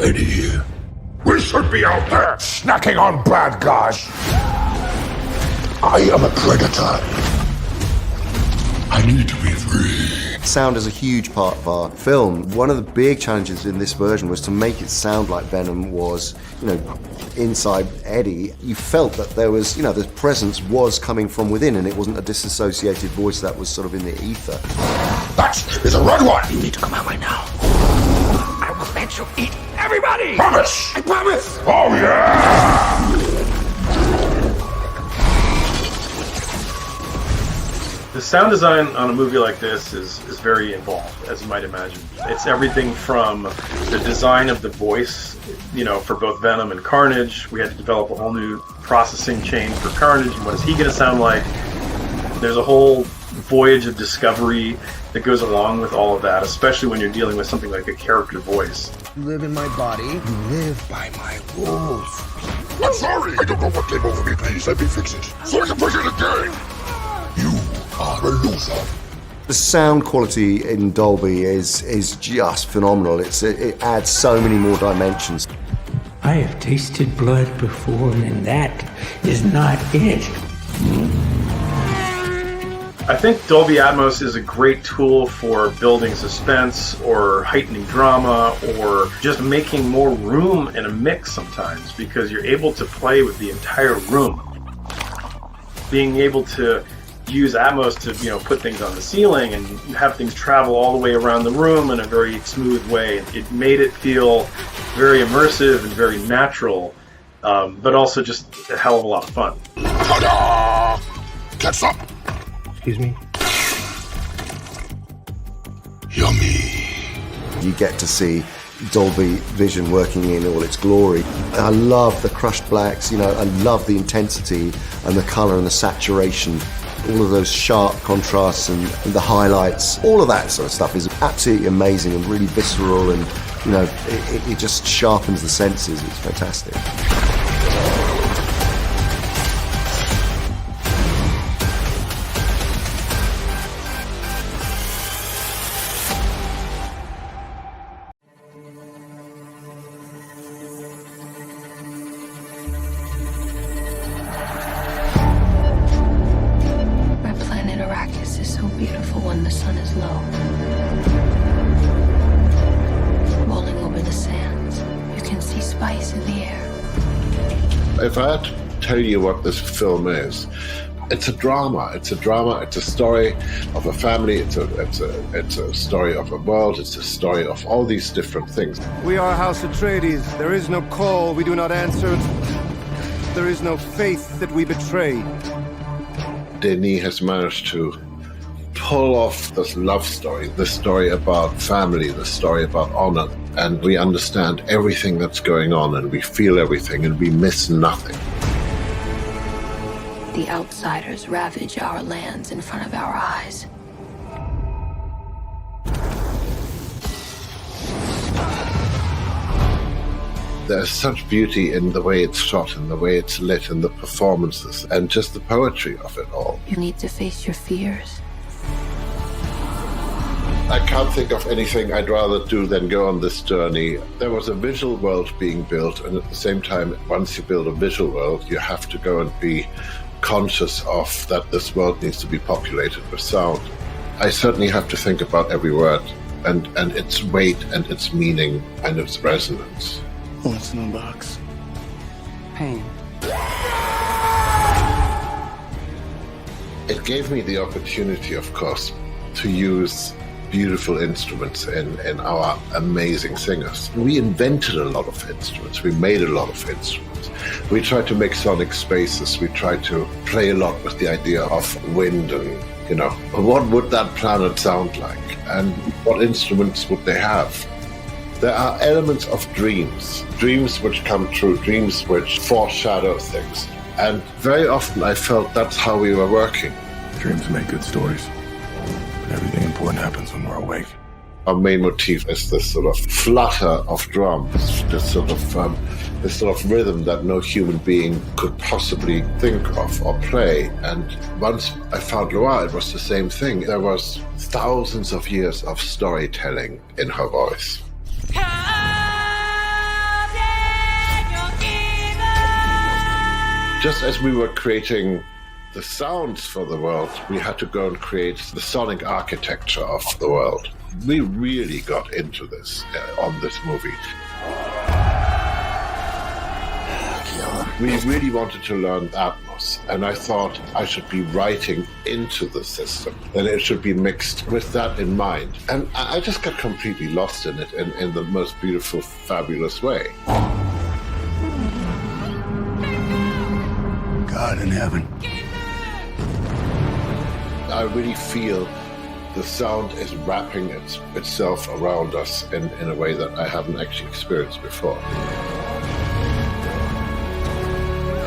Eddie, we should be out there snacking on bad guys. I am a predator. I need to be free. Sound is a huge part of our film. One of the big challenges in this version was to make it sound like Venom was, inside Eddie. You felt that there was, the presence was coming from within, and it wasn't a disassociated voice that was sort of in the ether. That is a red one. You need to come out right now. I will let you eat everybody. Promise. I promise. Oh, yeah. The sound design on a movie like this is very involved, as you might imagine. It's everything from the design of the voice, for both Venom and Carnage. We had to develop a whole new processing chain for Carnage, and what is he going to sound like? There's a whole voyage of discovery that goes along with all of that, especially when you're dealing with something like a character voice. You live in my body. You live by my rules. I'm sorry. I don't know what came over me. Please let me fix it so I can push it again. You are a loser. The sound quality in Dolby is just phenomenal. It adds so many more dimensions. I have tasted blood before, and that is not it. I think Dolby Atmos is a great tool for building suspense or heightening drama or just making more room in a mix sometimes, because you're able to play with the entire room. Being able to use Atmos to put things on the ceiling and have things travel all the way around the room in a very smooth way. It made it feel very immersive and very natural, but also just a hell of a lot of fun. Ta-da! Catch up. Excuse me? Yummy. You get to see Dolby Vision working in all its glory. I love the crushed blacks, I love the intensity and the color and the saturation. All of those sharp contrasts and the highlights, all of that sort of stuff is absolutely amazing and really visceral, and it just sharpens the senses. It's fantastic. Beautiful when the sun is low. Rolling over the sands, you can see spice in the air. If I had to tell you what this film is, it's a drama. It's a drama. It's a story of a family. It's a story of a world. It's a story of all these different things. We are House Atreides. There is no call we do not answer. There is no faith that we betray. Denis has managed to pull off this love story, the story about family, the story about honor, and we understand everything that's going on, and we feel everything, and we miss nothing. The outsiders ravage our lands in front of our eyes. There's such beauty in the way it's shot, and the way it's lit, and the performances, and just the poetry of it all. You need to face your fears. I can't think of anything I'd rather do than go on this journey. There was a visual world being built, and at the same time, once you build a visual world, you have to go and be conscious of that this world needs to be populated with sound. I certainly have to think about every word and its weight and its meaning and its resonance. What's in the box? Pain. It gave me the opportunity, of course, to use beautiful instruments in our amazing singers. We invented a lot of instruments. We made a lot of instruments. We tried to make sonic spaces. We tried to play a lot with the idea of wind and, what would that planet sound like? And what instruments would they have? There are elements of dreams which come true, dreams which foreshadow things. And very often I felt that's how we were working. Dreams make good stories. Everything important happens when we're awake. Our main motif is this sort of flutter of drums, this sort of rhythm that no human being could possibly think of or play. And once I found Loire, it was the same thing. There was thousands of years of storytelling in her voice. Just as we were creating the sounds for the world, we had to go and create the sonic architecture of the world. We really got into this on this movie. We really wanted to learn Atmos, and I thought I should be writing into the system, and it should be mixed with that in mind. And I just got completely lost in it in the most beautiful, fabulous way. God in heaven. I really feel the sound is wrapping itself around us in a way that I haven't actually experienced before.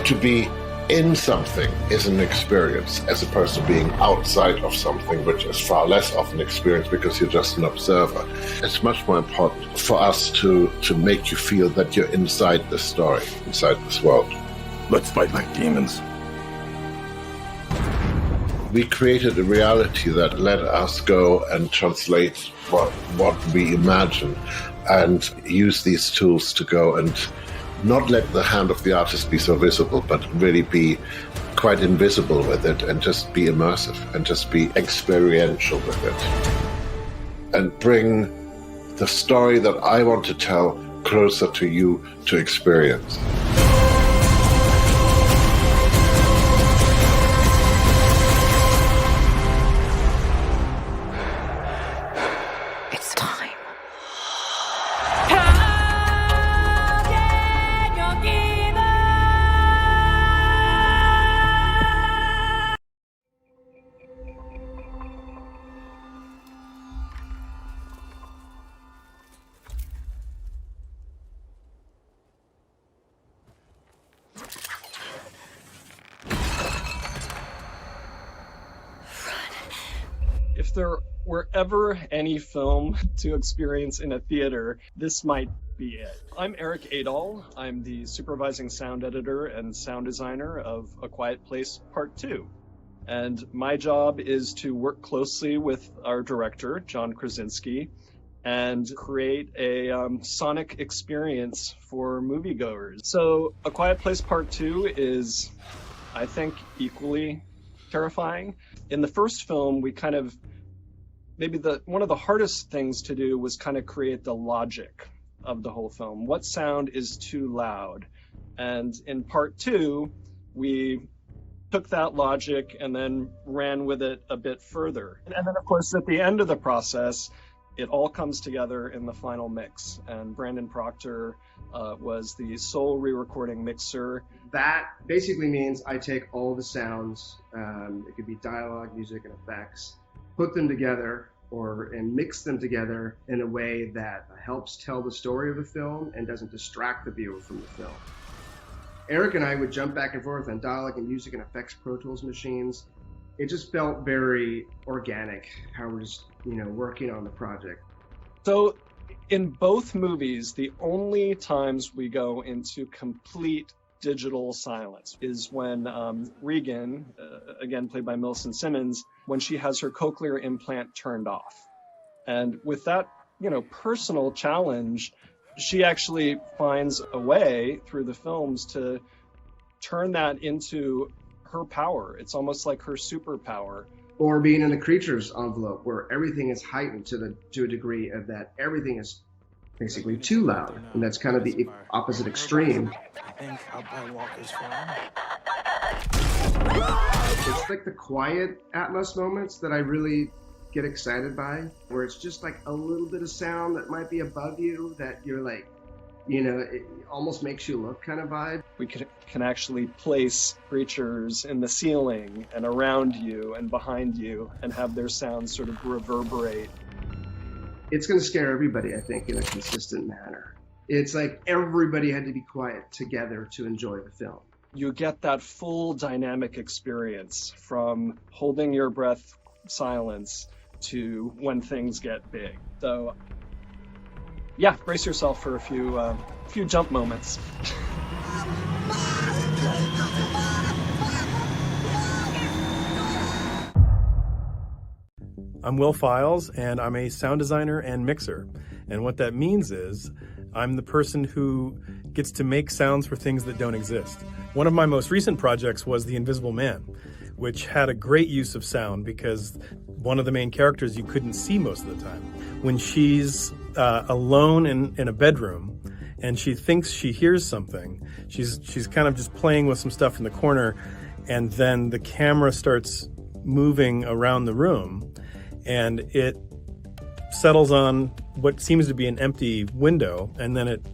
To be in something is an experience, as opposed to being outside of something, which is far less of an experience because you're just an observer. It's much more important for us to make you feel that you're inside this story, inside this world. Let's fight like demons. We created a reality that let us go and translate what we imagine and use these tools to go and not let the hand of the artist be so visible, but really be quite invisible with it and just be immersive and just be experiential with it. And bring the story that I want to tell closer to you to experience. It's time. If there were ever any film to experience in a theater, this might be it. I'm Eric Adol. I'm the supervising sound editor and sound designer of A Quiet Place Part 2. And my job is to work closely with our director, John Krasinski, and create a sonic experience for moviegoers. So A Quiet Place Part 2 is, I think, equally terrifying. In the first film, we kind of one of the hardest things to do was kind of create the logic of the whole film. What sound is too loud? And in part 2, we took that logic and then ran with it a bit further. And then, of course, at the end of the process, it all comes together in the final mix. And Brandon Proctor was the sole re-recording mixer. That basically means I take all the sounds, it could be dialogue, music, and effects, put them together and mix them together in a way that helps tell the story of the film and doesn't distract the viewer from the film. Eric and I would jump back and forth on dialogue and music and effects Pro Tools machines. It just felt very organic how we're just, working on the project. So in both movies, the only times we go into complete digital silence is when Regan, again played by Millicent Simmons, when she has her cochlear implant turned off. And with that, personal challenge, she actually finds a way through the films to turn that into her power. It's almost like her superpower. Or being in the Creatures envelope, where everything is heightened to a degree of that everything is basically too loud, and that's kind of the opposite extreme. It's like the quiet Atmos moments that I really get excited by, where it's just like a little bit of sound that might be above you that you're like, it almost makes you look kind of vibe. We can actually place creatures in the ceiling and around you and behind you and have their sounds sort of reverberate. It's going to scare everybody, I think, in a consistent manner. It's like everybody had to be quiet together to enjoy the film. You get that full dynamic experience from holding your breath silence to when things get big. So, yeah, brace yourself for a few jump moments. I'm Will Files, and I'm a sound designer and mixer. And what that means is I'm the person who gets to make sounds for things that don't exist. One of my most recent projects was The Invisible Man, which had a great use of sound because one of the main characters you couldn't see most of the time. When she's alone in a bedroom and she thinks she hears something, she's kind of just playing with some stuff in the corner, and then the camera starts moving around the room and it settles on what seems to be an empty window, and then it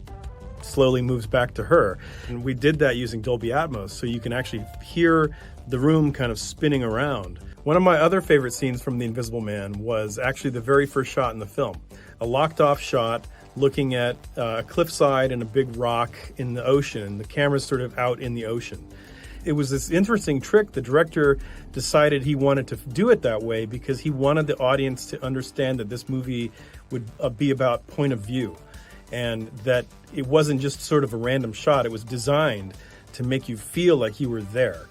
slowly moves back to her. And we did that using Dolby Atmos, so you can actually hear the room kind of spinning around. One of my other favorite scenes from The Invisible Man was actually the very first shot in the film. A locked off shot looking at a cliffside and a big rock in the ocean. The camera's sort of out in the ocean. It was this interesting trick. The director decided he wanted to do it that way because he wanted the audience to understand that this movie would be about point of view, and that it wasn't just sort of a random shot. It was designed to make you feel like you were there.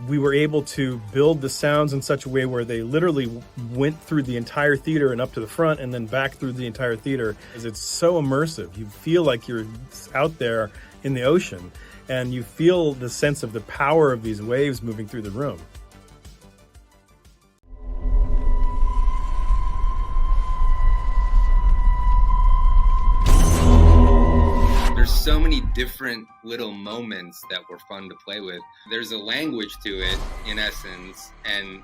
We were able to build the sounds in such a way where they literally went through the entire theater and up to the front and then back through the entire theater. It's so immersive. You feel like you're out there in the ocean, and you feel the sense of the power of these waves moving through the room. There's so many different little moments that were fun to play with. There's a language to it, in essence, and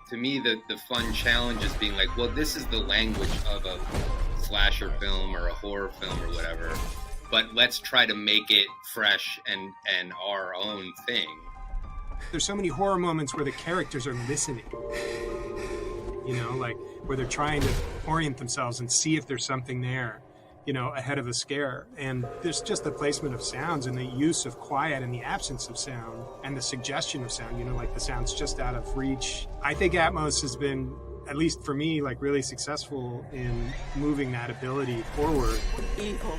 to me the fun challenge is being like, well, this is the language of a slasher film or a horror film or whatever, but let's try to make it fresh and our own thing. There's so many horror moments where the characters are listening, you know, like where they're trying to orient themselves and see if there's something there, you know, ahead of a scare. And there's just the placement of sounds and the use of quiet and the absence of sound and the suggestion of sound, you know, like the sound's just out of reach. I think Atmos has been, at least for me, like really successful in moving that ability forward. Evil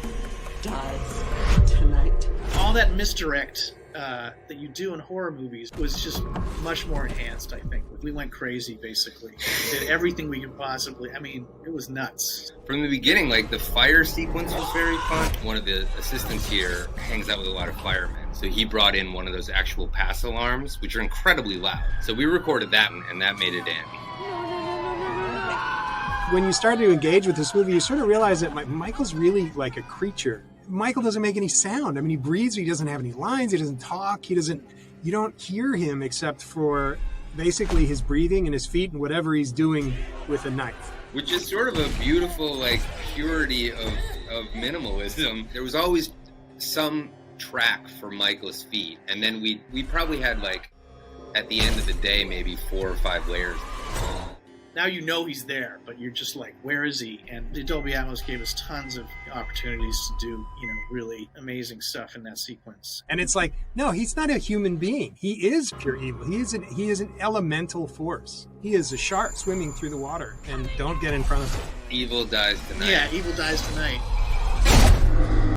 dies tonight. All that misdirect that you do in horror movies was just much more enhanced, I think. We went crazy, basically. Did everything we could possibly, I mean, it was nuts. From the beginning, like the fire sequence was very fun. One of the assistants here hangs out with a lot of firemen. So he brought in one of those actual pass alarms, which are incredibly loud. So we recorded that and that made it in. When you start to engage with this movie, you sort of realize that Michael's really like a creature. Michael doesn't make any sound. I mean, he breathes, but he doesn't have any lines, he doesn't talk, you don't hear him except for basically his breathing and his feet and whatever he's doing with a knife. Which is sort of a beautiful, like, purity of minimalism. There was always some track for Michael's feet, and then we probably had, like, at the end of the day, maybe 4 or 5 layers. Now you know he's there, but you're just like, where is he? And the Dolby Atmos gave us tons of opportunities to do, you know, really amazing stuff in that sequence. And it's like, no, he's not a human being. He is pure evil. He is an elemental force. He is a shark swimming through the water, and don't get in front of him. Evil dies tonight. Yeah, evil dies tonight.